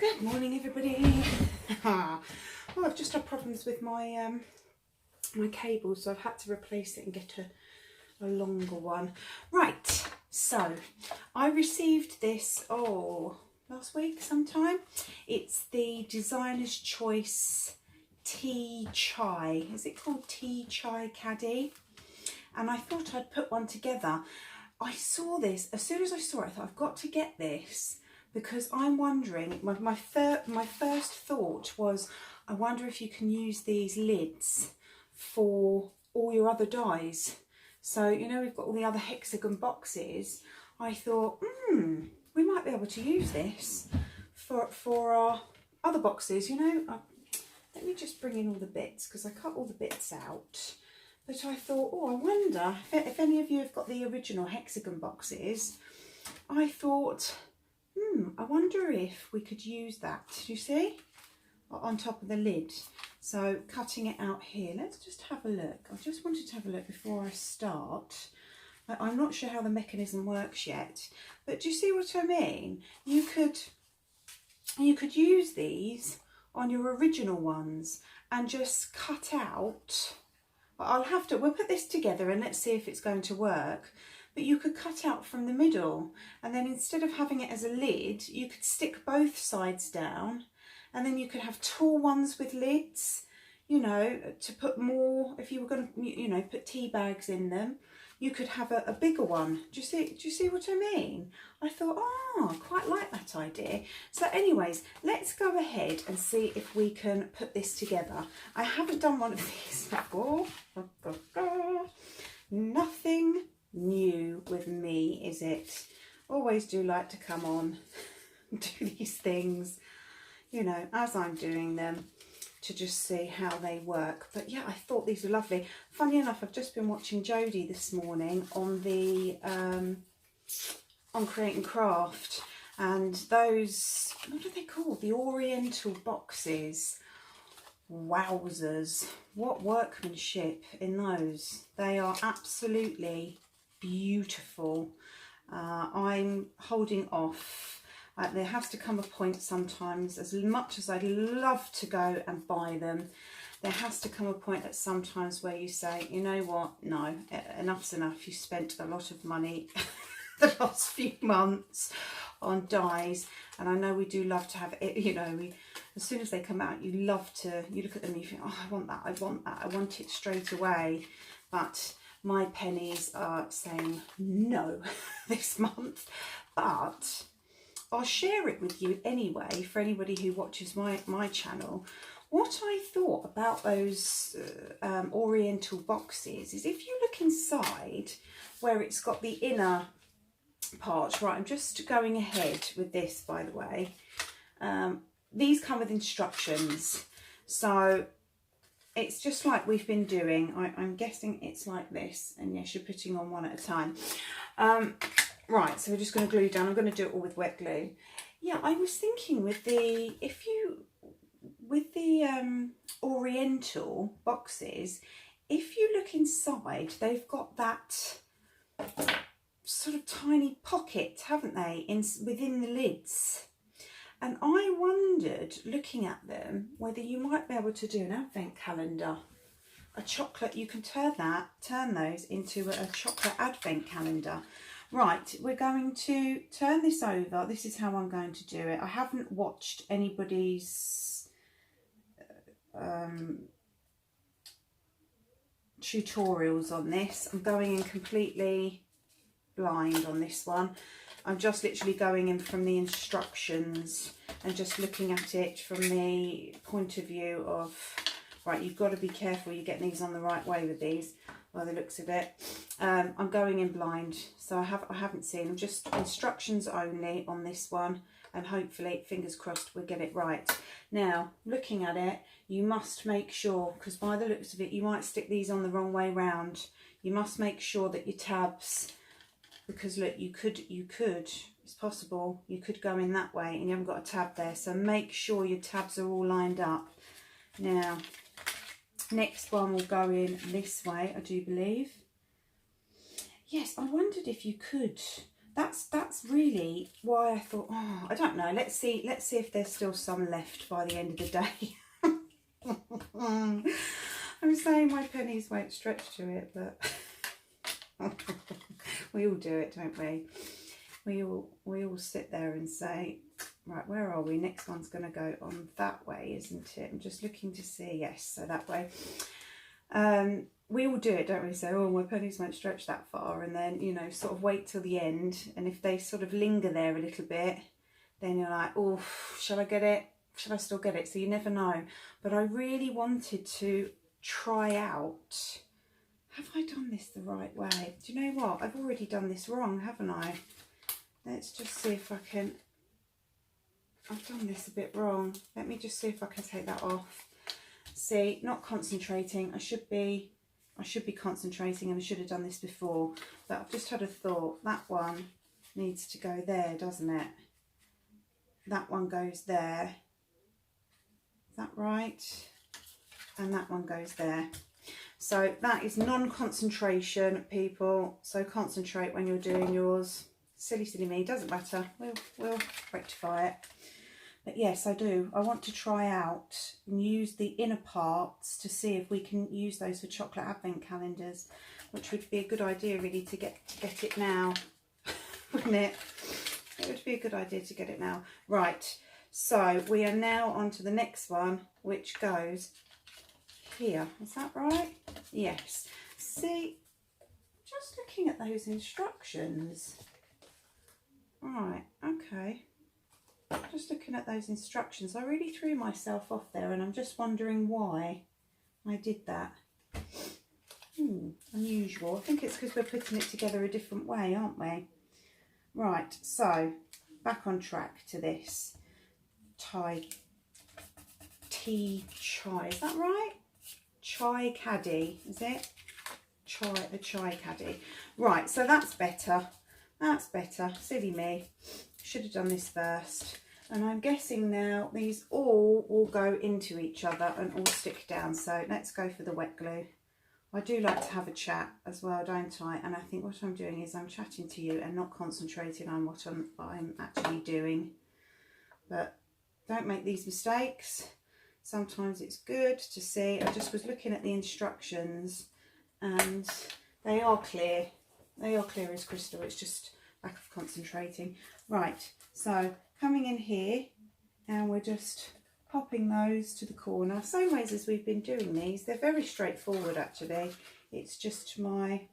Good morning, everybody. Well, I've just had problems with my my cable, so I've had to replace it and get a longer one. Right, so I received this last week sometime. It's the Designer's Choice Tea Chai. Is it called Tea Chai Caddy? And I thought I'd put one together. I saw this, as soon as I saw it, I thought I've got to get this, because I'm wondering, my first thought was, I wonder if you can use these lids for all your other dies. So, you know, we've got all the other hexagon boxes. I thought, we might be able to use this for our other boxes, you know. Let me just bring in all the bits, because I cut all the bits out. But I thought, I wonder if any of you have got the original hexagon boxes. I thought, I wonder if we could use that, you see, on top of the lid. So cutting it out here, let's just have a look. I just wanted to have a look before I start. I'm not sure how the mechanism works yet, but do you see what I mean? You could use these on your original ones and just cut out. We'll put this together and let's see if it's going to work. But you could cut out from the middle, and then instead of having it as a lid, you could stick both sides down, and then you could have tall ones with lids, you know, to put more, if you were going to, you know, put tea bags in them. You could have a bigger one. Do you see what I mean? I thought, I quite like that idea. So anyways, let's go ahead and see if we can put this together. I haven't done one of these before. Nothing new with me, is it? Always do like to come on and do these things, you know, as I'm doing them, to just see how they work. But yeah, I thought these were lovely. Funny enough, I've just been watching Jodie this morning on the on Create and Craft, and those, what are they called, the Oriental boxes. Wowzers, what workmanship in those. They are absolutely beautiful. I'm holding off. There has to come a point sometimes, as much as I'd love to go and buy them, there has to come a point at sometimes where you say, you know what, no, enough's enough. You spent a lot of money the last few months on dies, and I know we do love to have it, you know, as soon as they come out, you love to, you look at them and you think, I want that, I want that, I want it straight away. But my pennies are saying no this month. But I'll share it with you anyway, for anybody who watches my channel. What I thought about those Oriental boxes is, if you look inside where it's got the inner part, right, I'm just going ahead with this, by the way. These come with instructions, so it's just like we've been doing. I'm guessing it's like this, and yes, you're putting on one at a time. Right, so we're just going to glue down. I'm going to do it all with wet glue. Yeah, I was thinking with the, Oriental boxes, if you look inside, they've got that sort of tiny pocket, haven't they, within the lids. And I wondered, looking at them, whether you might be able to do an advent calendar. A chocolate, you can turn those into a chocolate advent calendar. Right, we're going to turn this over. This is how I'm going to do it. I haven't watched anybody's tutorials on this. I'm going in completely blind on this one. I'm just literally going in from the instructions and just looking at it from the point of view of, right, you've got to be careful you're getting these on the right way with these, by the looks of it. I'm going in blind, so I haven't seen. I'm just instructions only on this one, and hopefully, fingers crossed, we'll get it right. Now, looking at it, you must make sure, because by the looks of it, you might stick these on the wrong way round. You must make sure that your tabs, because look, you could, it's possible, you could go in that way and you haven't got a tab there. So make sure your tabs are all lined up. Now, next one will go in this way, I do believe. Yes, I wondered if you could that's really why I thought, oh, I don't know, let's see if there's still some left by the end of the day. I'm saying my pennies won't stretch to it, but we all do it, don't we? We all sit there and say, right, where are we? Next one's going to go on that way, isn't it? I'm just looking to see. Yes, so that way. We all do it, don't we? Say, oh, my pennies won't stretch that far, and then, you know, sort of wait till the end, and if they sort of linger there a little bit, then you're like, oh, shall I get it? Shall I still get it? So you never know. But I really wanted to try out, have I done this the right way? Do you know what? I've already done this wrong, haven't I? Let's just see if I can. I've done this a bit wrong. Let me just see if I can take that off. See, not concentrating. I should be concentrating, and I should have done this before, but I've just had a thought. That one needs to go there, doesn't it? That one goes there. Is that right? And that one goes there. So that is non-concentration, people. So concentrate when you're doing yours. Silly me, doesn't matter. We'll rectify it. But yes, I do. I want to try out and use the inner parts to see if we can use those for chocolate advent calendars, which would be a good idea really to get it now, wouldn't it? It would be a good idea to get it now. Right, so we are now on to the next one, which goes here. Is that right? Yes. See, just looking at those instructions. Right, okay. Just looking at those instructions, I really threw myself off there, and I'm just wondering why I did that. Unusual. I think it's because we're putting it together a different way, aren't we? Right, so back on track to this. Chai, is that right? Chai Caddy, is it? The Chai Caddy. Right, so that's better. That's better. Silly me. Should have done this first. And I'm guessing now these all will go into each other and all stick down. So let's go for the wet glue. I do like to have a chat as well, don't I? And I think what I'm doing is I'm chatting to you and not concentrating on what I'm actually doing. But don't make these mistakes. Sometimes it's good to see. I just was looking at the instructions and they are clear. They are clear as crystal. It's just lack of concentrating. Right, so coming in here and we're just popping those to the corner. Same ways as we've been doing these. They're very straightforward actually. It's just my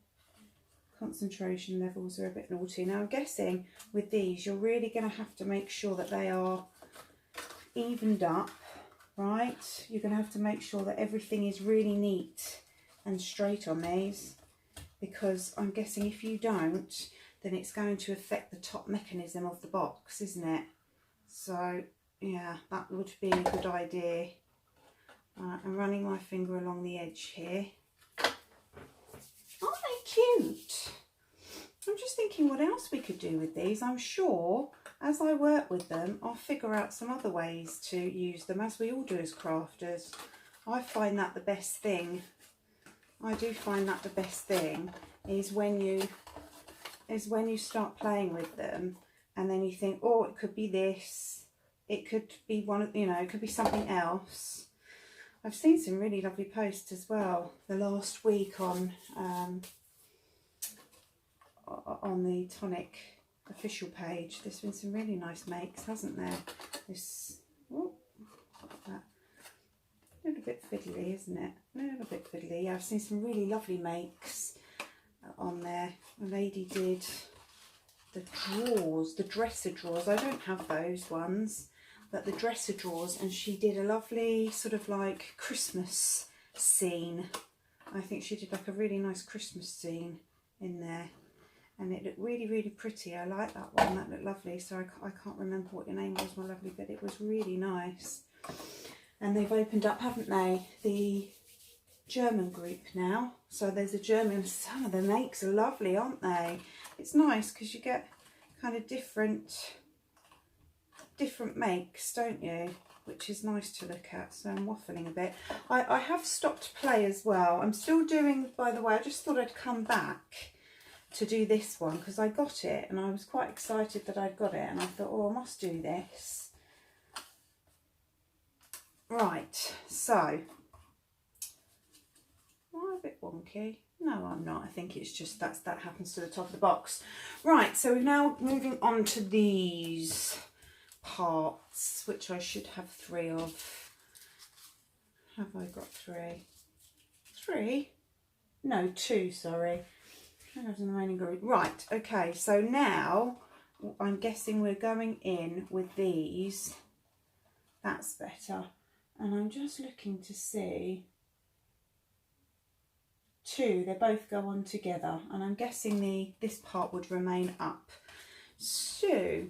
concentration levels are a bit naughty. Now I'm guessing with these you're really going to have to make sure that they are evened up, right? You're going to have to make sure that everything is really neat and straight on these, because I'm guessing if you don't, then it's going to affect the top mechanism of the box, isn't it? So yeah, that would be a good idea. I'm running my finger along the edge here. Aren't they cute? I'm just thinking what else we could do with these. I'm sure as I work with them, I'll figure out some other ways to use them, as we all do as crafters. I find that the best thing. I do find that the best thing is when you start playing with them and then you think, oh, it could be this, it could be one of, it could be something else. I've seen some really lovely posts as well the last week on the Tonic official page. There's been some really nice makes, hasn't there? This, oh, that. A little bit fiddly, isn't it? A little bit fiddly. Yeah, I've seen some really lovely makes on there. A lady did the drawers, the dresser drawers. I don't have those ones, but the dresser drawers, and she did a lovely sort of like Christmas scene. I think she did like a really nice Christmas scene in there, and it looked really, really pretty. I like that one. That looked lovely. So I can't remember what your name was, my lovely, but it was really nice. And they've opened up, haven't they, the German group now. So there's a German, some of the makes are lovely, aren't they? It's nice because you get kind of different makes, don't you? Which is nice to look at. So I'm waffling a bit. I have stopped play as well. I'm still doing, by the way, I just thought I'd come back to do this one because I got it and I was quite excited that I'd got it, and I thought, oh, I must do this. Right, so am I a bit wonky? No, I'm not. I think it's just that happens to the top of the box. Right, so we're now moving on to these parts, which I should have 3 of. Have I got 3? 3? No, 2, sorry. There's the main ingredient. Right, okay, so now I'm guessing we're going in with these. That's better. And I'm just looking to see 2, they both go on together, and I'm guessing this part would remain up. So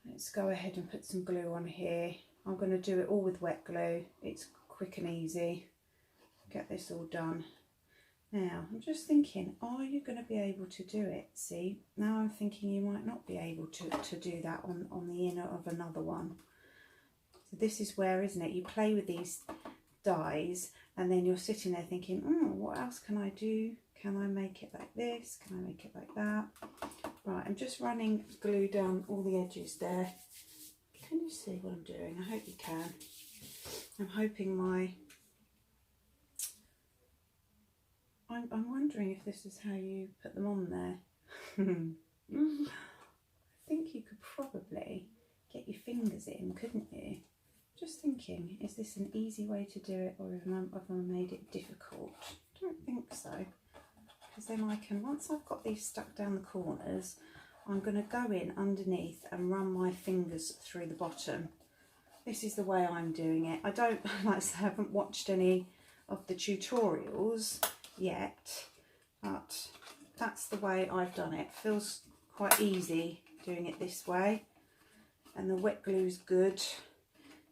let's go ahead and put some glue on here. I'm going to do it all with wet glue. It's quick and easy. Get this all done. Now I'm just thinking, are you going to be able to do it? See, now I'm thinking you might not be able to do that on the inner of another one. So this is where, isn't it, you play with these dies and then you're sitting there thinking, what else can I do? Can I make it like this? Can I make it like that? Right, I'm just running glue down all the edges there. Can you see what I'm doing? I hope you can. I'm hoping I'm wondering if this is how you put them on there. I think you could probably get your fingers in, couldn't you? Just thinking, is this an easy way to do it, or have I made it difficult? I don't think so, because then I can, once I've got these stuck down the corners, I'm going to go in underneath and run my fingers through the bottom. This is the way I'm doing it. I don't, like I say, I haven't watched any of the tutorials yet, but that's the way I've done it. Feels quite easy doing it this way, and the wet glue is good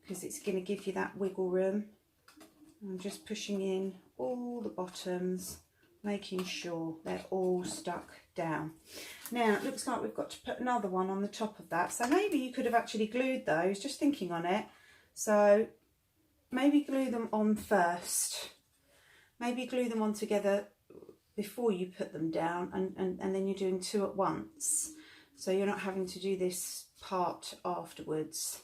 because it's going to give you that wiggle room. I'm just pushing in all the bottoms, making sure they're all stuck down. Now it looks like we've got to put another one on the top of that, so maybe you could have actually glued those, just thinking on it. So maybe glue them on first, maybe glue them on together before you put them down, and then you're doing 2 at once, so you're not having to do this part afterwards.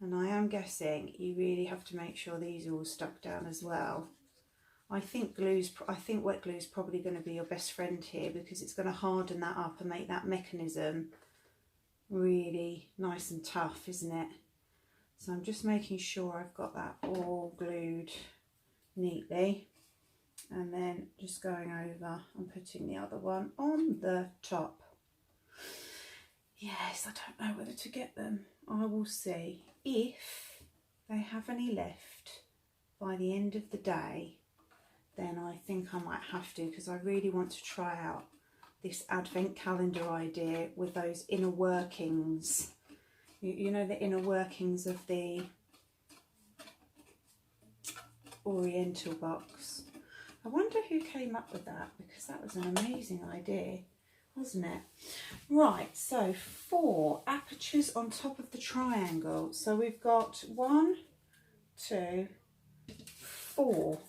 And I am guessing you really have to make sure these are all stuck down as well. I think wet glue is probably going to be your best friend here, because it's going to harden that up and make that mechanism really nice and tough, isn't it? So I'm just making sure I've got that all glued neatly, and then just going over and putting the other one on the top. Yes, I don't know whether to get them. I will see if they have any left by the end of the day. Then I think I might have to, because I really want to try out this advent calendar idea with those inner workings. You know, the inner workings of the Oriental box. I wonder who came up with that, because that was an amazing idea, wasn't it? Right, so 4 apertures on top of the triangle. So we've got 1, 2, 4.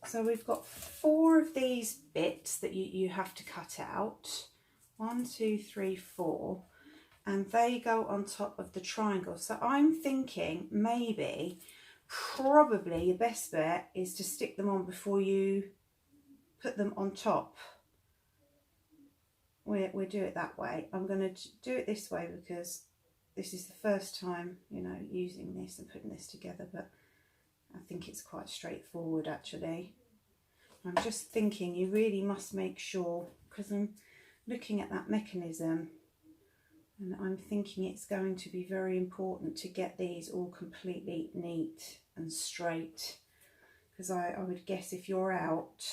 So we've got 4 of these bits that you have to cut out. 1, 2, 3, 4. And they go on top of the triangle. So I'm thinking maybe, probably your best bet is to stick them on before you put them on top. We'll do it that way. I'm going to do it this way because this is the first time, you know, using this and putting this together, but I think it's quite straightforward actually. I'm just thinking you really must make sure, because I'm looking at that mechanism and I'm thinking it's going to be very important to get these all completely neat and straight, because I would guess if you're out,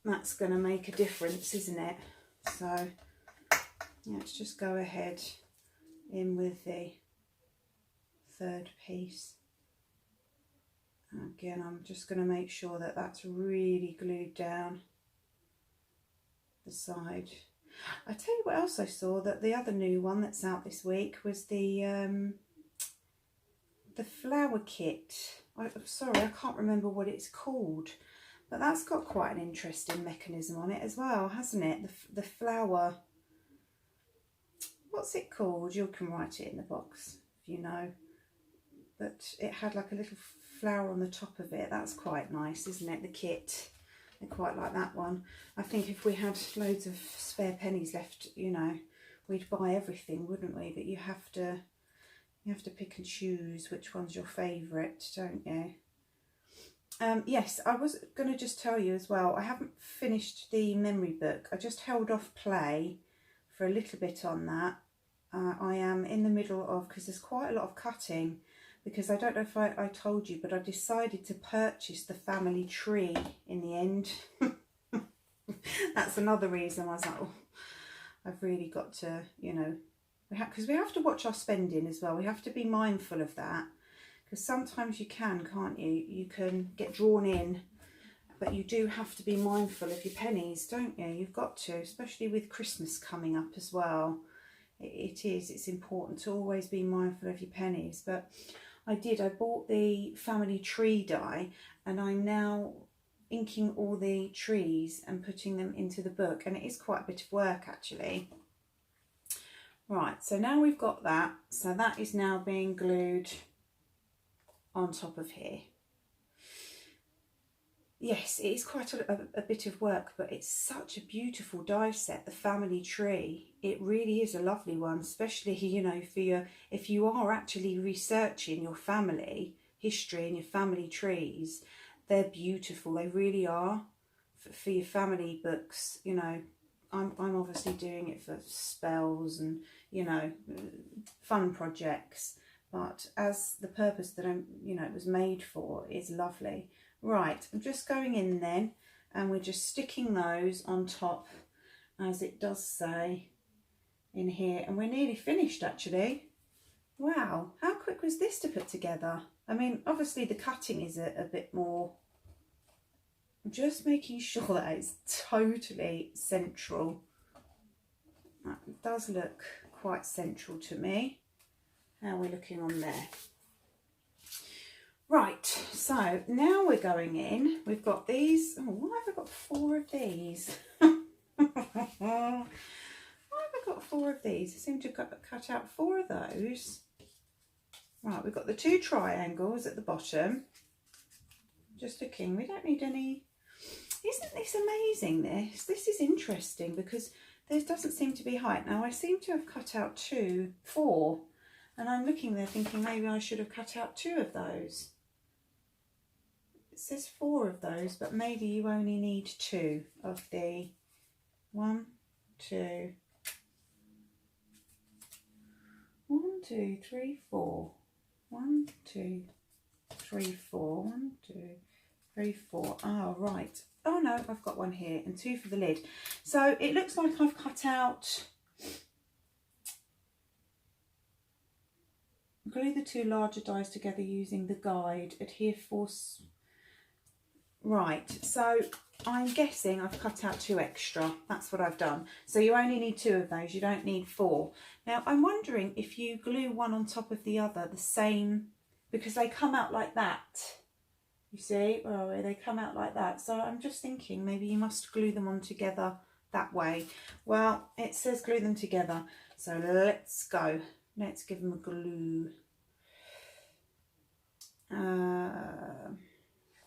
that's going to make a difference, isn't it? So let's just go ahead in with the 3rd piece. Again, I'm just going to make sure that that's really glued down the side. I tell you what else I saw, that the other new one that's out this week was the flower kit. I'm sorry, I can't remember what it's called, But that's got quite an interesting mechanism on it as well, hasn't it? The flower, what's it called? You can write it in the box if you know. But it had like a little flower on the top of it. That's quite nice, isn't it? The kit. I quite like that one. I think if we had loads of spare pennies left, you know, we'd buy everything, wouldn't we? But you have to pick and choose which one's your favourite, don't you? Yes, I was going to just tell you as well, I haven't finished the memory book. I just held off play for a little bit on that. I am in the middle of, because there's quite a lot of cutting, because I don't know if I told you, but I decided to purchase the family tree in the end. That's another reason I was like, oh, I've really got to, you know, because we have to watch our spending as well. We have to be mindful of that, because sometimes you can't you? You can get drawn in, but you do have to be mindful of your pennies, don't you? You've got to, especially with Christmas coming up as well. It's important to always be mindful of your pennies. But I bought the family tree die, and I'm now inking all the trees and putting them into the book, and it is quite a bit of work actually. Right, so now we've got that, so that is now being glued on top of here. Yes, it is quite a bit of work, but it's such a beautiful die set, the family tree. It really is a lovely one, especially, you know, if you are actually researching your family history and your family trees. They're beautiful, they really are, for your family books. You know, I'm obviously doing it for spells and, you know, fun projects, but as the purpose that it was made for is lovely. Right, I'm just going in then, and we're just sticking those on top, as it does say in here, and we're nearly finished actually. Wow, how quick was this to put together? I mean, obviously the cutting is a bit more. I'm just making sure that it's totally central. That does look quite central to me. How are we looking on there? Right, so now we're going in. We've got these. Oh, why have I got 4 of these? Why have I got 4 of these? I seem to cut out 4 of those. Right, we've got the 2 triangles at the bottom. Just looking, we don't need any. Isn't this amazing, this? This is interesting because there doesn't seem to be height. Now I seem to have cut out 4, and I'm looking there thinking maybe I should have cut out 2 of those. It says 4 of those, but maybe you only need 2 of the 1, 2, 1, 2, 3, 4. 1, 2, 3, 4. 1, 2, 3, 4. Oh, right. Oh no, I've got 1 here and 2 for the lid. So it looks like I've cut out. Glue the 2 larger dies together using the guide. Adhere force. Right, so I'm guessing I've cut out 2 extra. That's what I've done. So you only need 2 of those. You don't need 4. Now I'm wondering if you glue one on top of the other the same, because they come out like that. You see, oh, they come out like that. So I'm just thinking maybe you must glue them on together that way. Well, it says glue them together. So let's go. Let's give them a glue.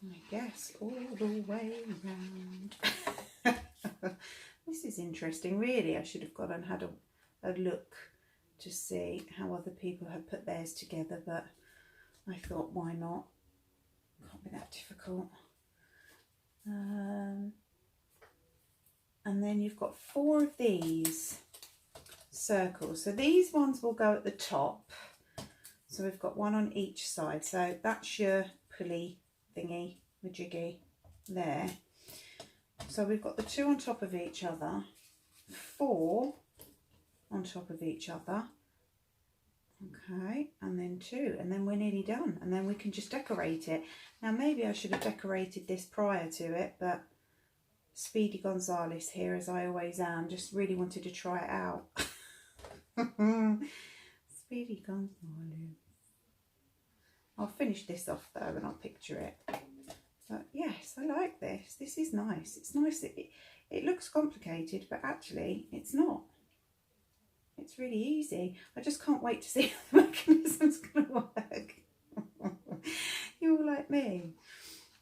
I guess all the way around. This is interesting. Really, I should have gone and had a look to see how other people had put theirs together, but I thought, why not? Can't be that difficult. And then you've got 4 of these circles. So these ones will go at the top. So we've got 1 on each side. So that's your pulley thingy, the jiggy there. So we've got the 2 on top of each other, 4 on top of each other. Okay, and then 2, and then we're nearly done, and then we can just decorate it. Now maybe I should have decorated this prior to it, but Speedy Gonzales here, as I always am, just really wanted to try it out. Speedy Gonzales. I'll finish this off though and I'll picture it. But yes, I like this. This is nice. It's nice. It looks complicated, but actually it's not. It's really easy. I just can't wait to see how the mechanism's going to work. You're all like me.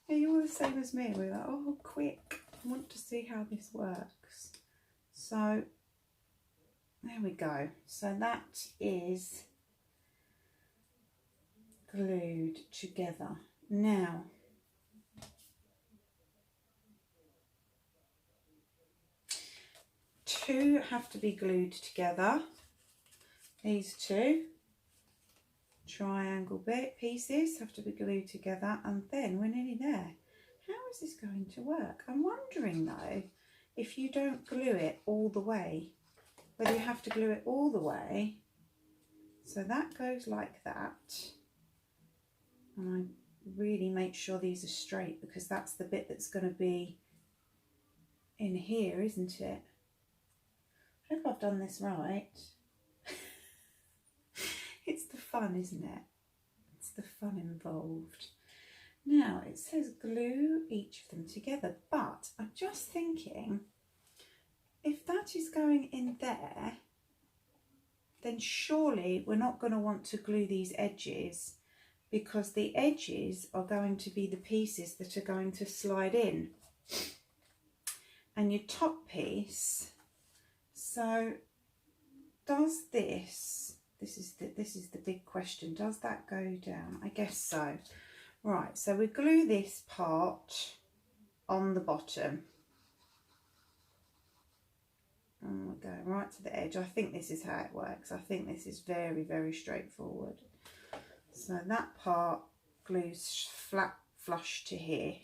You're all the same as me. We're like, oh, quick. I want to see how this works. So there we go. So that is glued together. Now, two have to be glued together. These two triangle bit pieces have to be glued together, and then we're nearly there. How is this going to work? I'm wondering though, if you don't glue it all the way, whether you have to glue it all the way. So that goes like that, and I really make sure these are straight, because that's the bit that's going to be in here, isn't it? I hope I've done this right. It's the fun, isn't it? It's the fun involved. Now it says glue each of them together, but I'm just thinking, if that is going in there, then surely we're not going to want to glue these edges, because the edges are going to be the pieces that are going to slide in. And your top piece, so does this is the big question, does that go down? I guess so. Right, so we glue this part on the bottom. And we'll go right to the edge. I think this is how it works. I think this is very, very straightforward. So that part glues flat flush to here,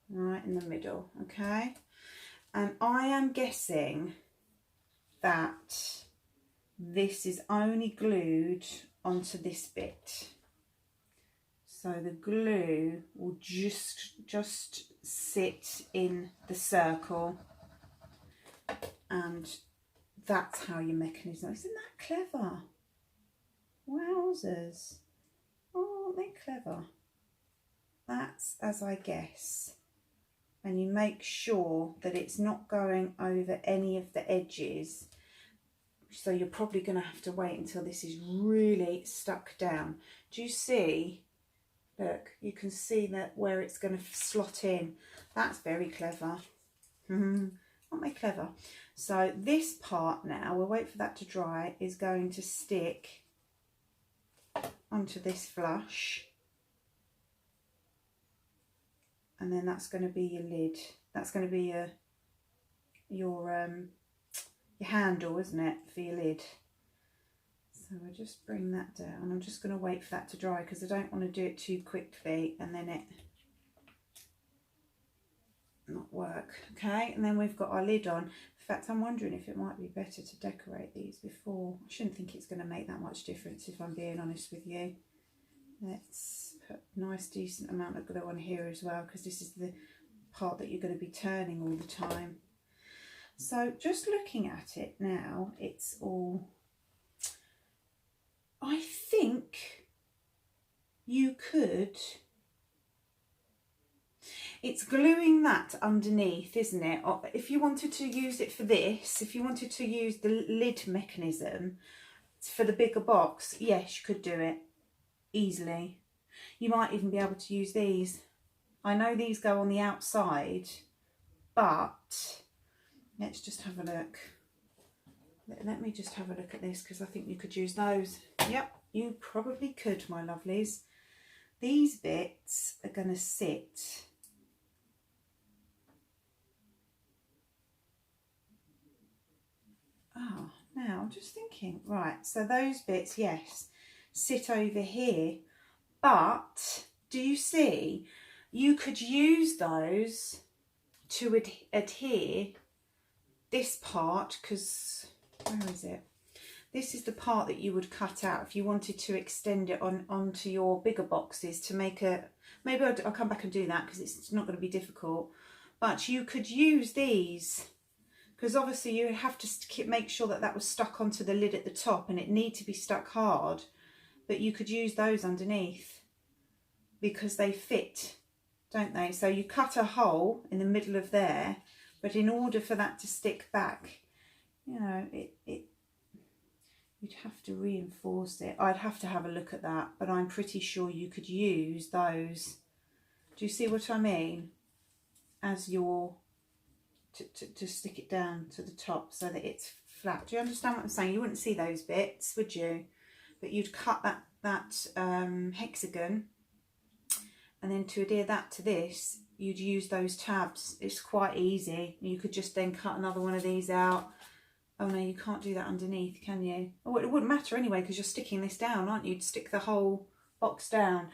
right in the middle, okay? And I am guessing that this is only glued onto this bit. So the glue will just sit in the circle, and that's how your mechanism. Isn't that clever? Wowzers. Oh, aren't they clever? That's as I guess. And you make sure that it's not going over any of the edges. So you're probably going to have to wait until this is really stuck down. Do you see? Look, you can see that where it's going to slot in. That's very clever. Aren't they clever? So this part now, we'll wait for that to dry, is going to stick onto this flush. And then that's going to be your lid. That's going to be your handle, isn't it, for your lid. So we'll just bring that down. I'm just going to wait for that to dry, because I don't want to do it too quickly and then it not work. Okay, and then we've got our lid on. In fact, I'm wondering if it might be better to decorate these before. I shouldn't think it's going to make that much difference, if I'm being honest with you. Let's put a nice decent amount of glue on here as well, because this is the part that you're going to be turning all the time. So just looking at it now, it's all, I think you could, it's gluing that underneath, isn't it? Or if you wanted to use it for this, if you wanted to use the lid mechanism for the bigger box, yes, you could do it easily. You might even be able to use these. I know these go on the outside, but let's just have a look. Let me just have a look at this, because I think you could use those. Yep, you probably could, my lovelies. These bits are going to sit now I'm just thinking, right, so those bits, yes, sit over here, but do you see, you could use those to adhere this part, because where is it? This is the part that you would cut out if you wanted to extend it onto your bigger boxes to make a, maybe I'll come back and do that, because it's not going to be difficult, but you could use these, because obviously you have to make sure that that was stuck onto the lid at the top, and it need to be stuck hard, but you could use those underneath because they fit don't they? So you cut a hole in the middle of there, but in order for that to stick back, you know, you'd have to reinforce it. I'd have to have a look at that, but I'm pretty sure you could use those. Do you see what I mean? As your, to stick it down to the top so that it's flat. Do you understand what I'm saying? You wouldn't see those bits, would you? But you'd cut that hexagon, and then to adhere that to this, you'd use those tabs. It's quite easy. You could just then cut another one of these out. Oh no, you can't do that underneath, can you? Oh, it wouldn't matter anyway, because you're sticking this down, aren't you? You'd stick the whole box down.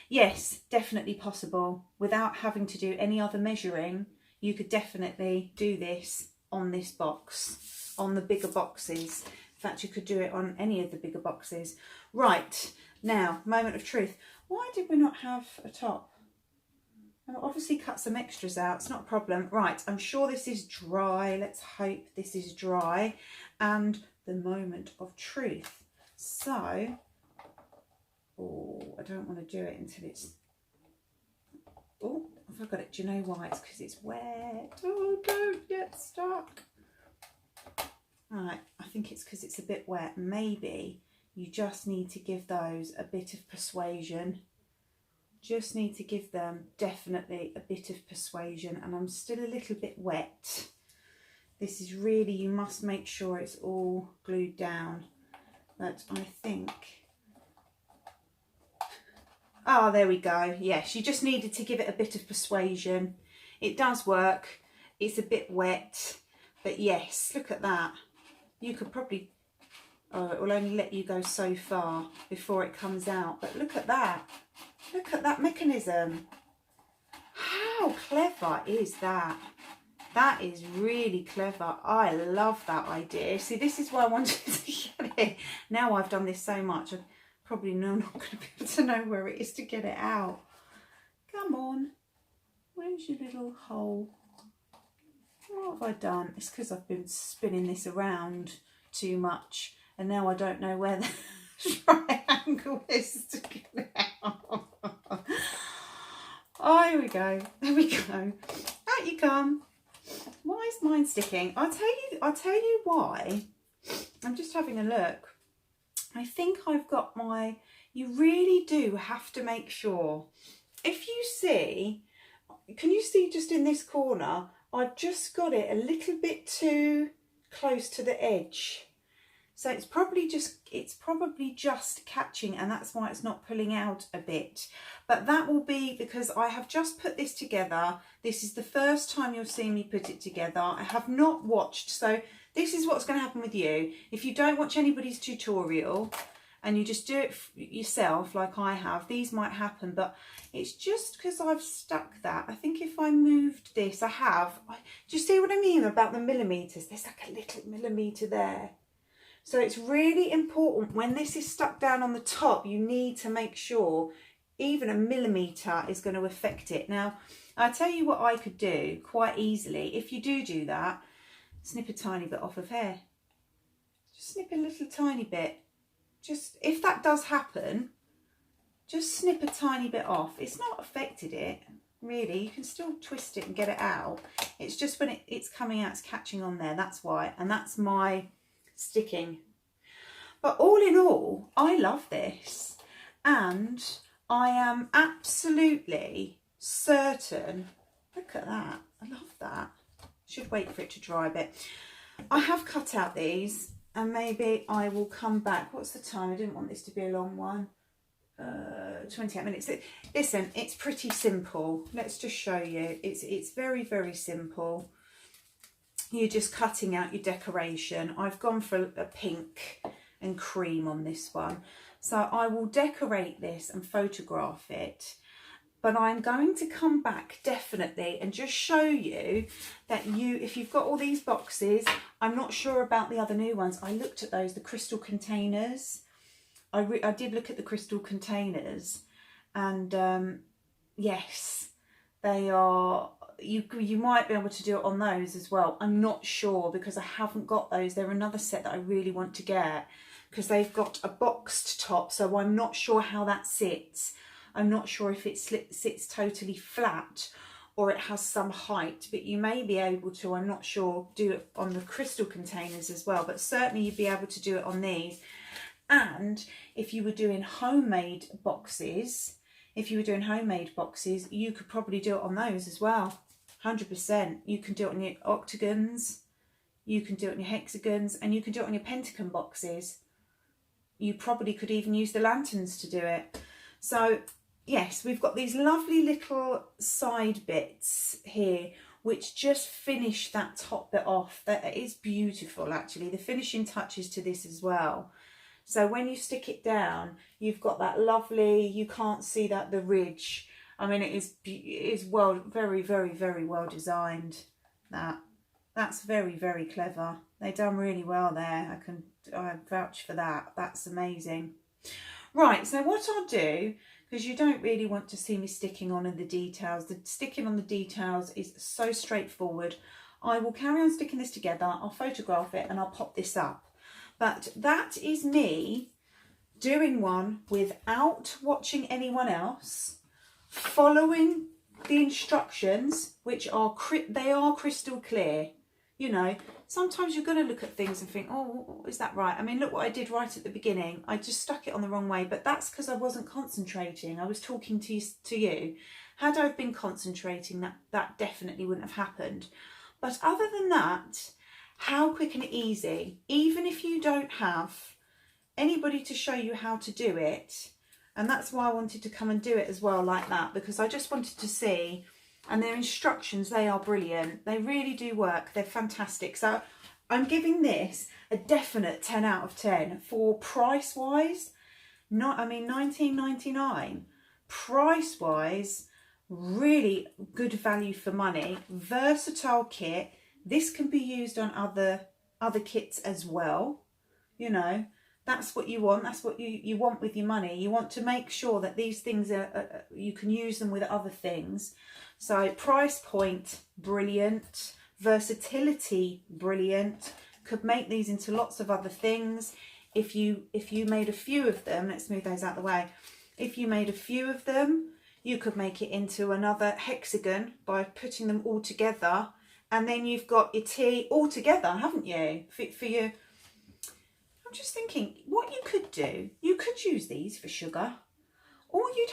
Yes, definitely possible. Without having to do any other measuring, you could definitely do this on this box, on the bigger boxes. In fact, you could do it on any of the bigger boxes. Right, now, moment of truth. Why did we not have a top? I'll obviously cut some extras out, it's not a problem. Right, I'm sure this is dry. Let's hope this is dry. And the moment of truth. So, oh, I don't want to do it until it's, oh, I've got it. Do you know why? It's because it's wet. Oh, don't get stuck. Right, I think it's because it's a bit wet. Maybe you just need to give those a bit of persuasion. Just need to give them definitely a bit of persuasion, and I'm still a little bit wet. This is really, you must make sure it's all glued down. But I think, oh, there we go. Yes, you just needed to give it a bit of persuasion. It does work. It's a bit wet, but yes, look at that. You could probably, oh, it will only let you go so far before it comes out. But look at that. Look at that mechanism. How clever is that? That is really clever. I love that idea. See, this is why I wanted to get it. Now I've done this so much, I probably know I'm not going to be able to know where it is to get it out. Come on. Where's your little hole? What have I done? It's because I've been spinning this around too much, and now I don't know where the triangle is to get it out. Oh, here we go. There we go. Out you come. Why is mine sticking? I'll tell you why. I'm just having a look. I think I've got my, you really do have to make sure. If you see, can you see just in this corner, I've just got it a little bit too close to the edge. So it's probably just catching, and that's why it's not pulling out a bit. But that will be because I have just put this together. This is the first time you'll see me put it together. I have not watched. So this is what's going to happen with you. If you don't watch anybody's tutorial and you just do it yourself like I have, these might happen. But it's just because I've stuck that. I think if I moved this, do you see what I mean about the millimetres? There's like a little millimetre there. So it's really important when this is stuck down on the top, you need to make sure even a millimetre is going to affect it. Now, I'll tell you what I could do quite easily. If you do that, snip a tiny bit off of hair. Just snip a little tiny bit. Just, if that does happen, just snip a tiny bit off. It's not affected it, really. You can still twist it and get it out. It's just when it's coming out, it's catching on there. That's why. And that's my sticking. But all in all, I love this, and I am absolutely certain, look at that, I love that. Should wait for it to dry a bit. I have cut out these, and maybe I will come back. What's the time? I didn't want this to be a long one. 28 minutes. Listen, it's pretty simple. Let's just show you. It's very, very simple. You're just cutting out your decoration. I've gone for a pink and cream on this one. So I will decorate this and photograph it. But I'm going to come back definitely and just show you that if you've got all these boxes, I'm not sure about the other new ones. I looked at those, the crystal containers. I did look at the crystal containers, and yes, they are, you might be able to do it on those as well. I'm not sure because I haven't got those. They're another set that I really want to get because they've got a boxed top, so I'm not sure how that sits. I'm not sure if it sits totally flat or it has some height, but you may be able to, I'm not sure, do it on the crystal containers as well, but certainly you'd be able to do it on these. And if you were doing homemade boxes, you could probably do it on those as well. 100%. You can do it on your octagons, you can do it on your hexagons, and you can do it on your pentagon boxes. You probably could even use the lanterns to do it. So yes, we've got these lovely little side bits here which just finish that top bit off. That is beautiful, actually. The finishing touches to this as well. So when you stick it down, you've got that lovely, you can't see that, the ridge. I mean, it is well, very, very, very well designed. That's very, very clever. They've done really well there. I vouch for that. That's amazing. Right, so what I'll do, because you don't really want to see me sticking on in the details. The sticking on the details is so straightforward. I will carry on sticking this together. I'll photograph it and I'll pop this up. But that is me doing one without watching anyone else, following the instructions, which are crystal clear. You know, sometimes you're going to look at things and think, oh, is that right? I mean, look what I did right at the beginning. I just stuck it on the wrong way, but that's because I wasn't concentrating. I was talking to you. Had I been concentrating, that definitely wouldn't have happened. But other than that, how quick and easy, even if you don't have anybody to show you how to do it. And that's why I wanted to come and do it as well like that, because I just wanted to see. And their instructions, they are brilliant. They really do work. They're fantastic. So I'm giving this a definite 10 out of 10 for price-wise. $19.99. Price-wise, really good value for money. Versatile kit. This can be used on other kits as well. You know, that's what you want. That's what you want with your money. You want to make sure that these things are you can use them with other things. So price point, brilliant. Versatility, brilliant. Could make these into lots of other things. If you made a few of them, let's move those out of the way. If you made a few of them, you could make it into another hexagon by putting them all together. And then you've got your tea all together, haven't you? For your, I'm just thinking, what you could do, you could use these for sugar. All you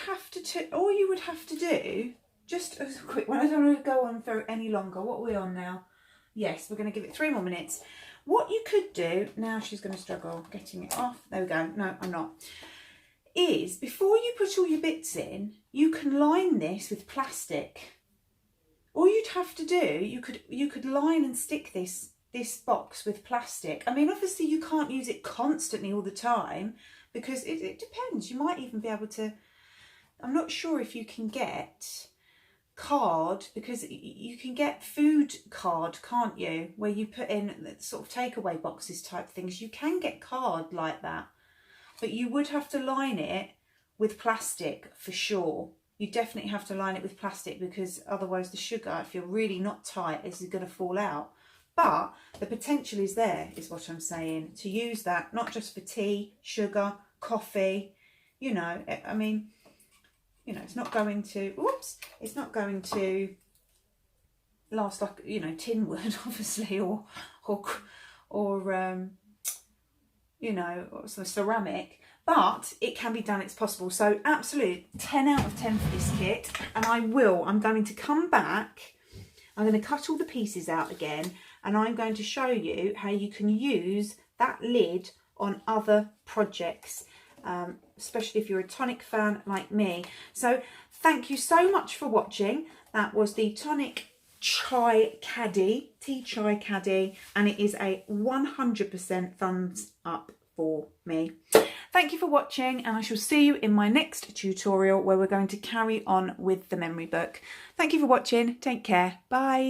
would have to do, just as a quick one, I don't want to go on for any longer. What are we on now? Yes, we're going to give it 3 more minutes. What you could do, now she's going to struggle getting it off. There we go. No, I'm not. Is, before you put all your bits in, you can line this with plastic. All you'd have to do, you could line and stick this box with plastic. I mean, obviously you can't use it constantly all the time because it depends. You might even be able to, I'm not sure if you can get card, because you can get food card, can't you? Where you put in sort of takeaway boxes type things. You can get card like that, but you would have to line it with plastic for sure. You definitely have to line it with plastic because otherwise the sugar, if you're really not tight, is going to fall out. But the potential is there, is what I'm saying, to use that, not just for tea, sugar, coffee, you know, I mean, you know, it's not going to, it's not going to last like, you know, tin would, obviously, or you know, or some ceramic. But it can be done, it's possible. So absolute 10 out of 10 for this kit. And I'm going to come back, I'm going to cut all the pieces out again, and I'm going to show you how you can use that lid on other projects, especially if you're a Tonic fan like me. So thank you so much for watching. That was the Tonic Chai Caddy, Tea Chai Caddy, and it is a 100% thumbs up for me. Thank you for watching, and I shall see you in my next tutorial where we're going to carry on with the memory book. Thank you for watching. Take care. Bye.